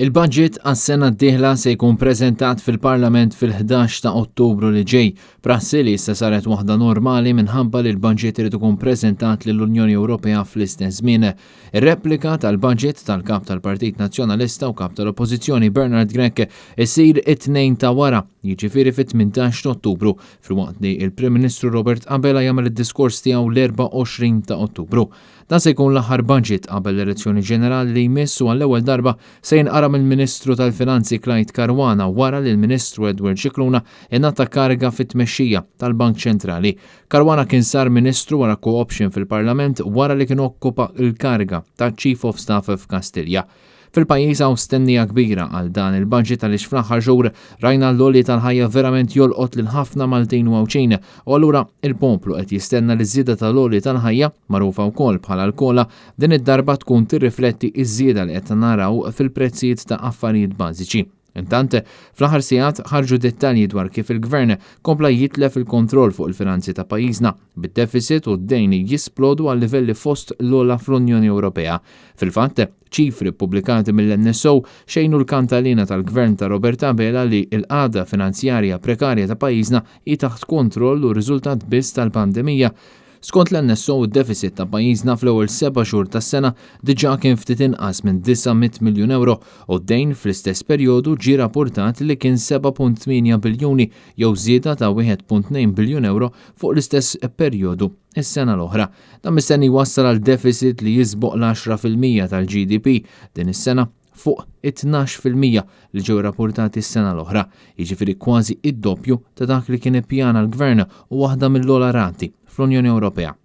Il-budget għas-sena d-dieħla se jkun preżentat fil-Parlament fil-11 ta' Ottubru li ġej. Prassi li issa saret waħda normali minħabba li l-budget irid ikun preżentat lill-Unjoni Ewropea fl-istess żmien. Ir-replika tal-budget tal-Kap tal-Partit Nazzjonalista u Kap tal-Oppożizzjoni Bernard Grech isir it-tnejn ta' wara, jiġifieri fit-18 ta' Ottubru, filwaqt li il-Prim Ministru Robert Abela jagħmel id-diskors tiegħu l-24 ta' Ottubru. Dan se jkun l-aħħar budget qabel l-elezzjoni ġenerali li jmiss u għall-ewwel darba se jinqara mill-Ministru tal-Finanzi Clyde Caruana wara li l-Ministru Edward Scicluna ingħata karga fit-tmexxija tal-Bank Ċentrali. Caruana kien sar Ministru wara co-option fil-Parlament wara li kien okkupa l-karga ta' Chief of Staff f'Kastilja. Fil-pajjiż hawn stennija kbira għal dan il-budget għaliex fl-aħħar xhur rajna l-logħli tal-ħajja verament jolqot lil ħafna Maltin u Awċin u allura il-poplu qed jistenna li żieda tal-logħli tal-ħajja magħrufa wkoll bħala l-kola din id-darba tkun tirrifletti ż-żieda li qed naraw fil-prezzijiet ta' affarijiet bażiċi. Intant, fl-aħħar sigħat ħarġu dettalji dwar kif il-Gvern kompla jitlef il-kontroll fuq il-finanzi ta' pajjiżna bid-deficit u d-dejn jisplodu għal livelli fost l-ogħla fl-Unjoni Ewropea. Fil-fatt, ċifri pubblikati mill-NSO xejnu l-kantalina tal-Gvern ta' Robert Abela li l-qagħda finanzjarja prekarja ta' pajjiżna hi taħt kontroll u riżultat biss tal-pandemija. Skont l-NSO id-deficit ta' pajjiżna fl-ewwel 7 xhur tas-sena diġà kien ftit inqas minn 900 miljun euro u d-dejn fl-istess perjodu ġie rappurtat li kien 7.8 biljuni jew żieda ta' 1.2 biljun euro fuq l-istess perjodu is-sena l-oħra. Dan mistenni wassal għal deficit li jisboq l-10% tal-GDP din is-sena fuq 12% li ġew rapportati s-sena l-oħra, jiġifieri kważi id-doppju ta' dak li kien ippjana l-Gvern u waħda mill-ogħla rati fl-Unjoni Ewropea.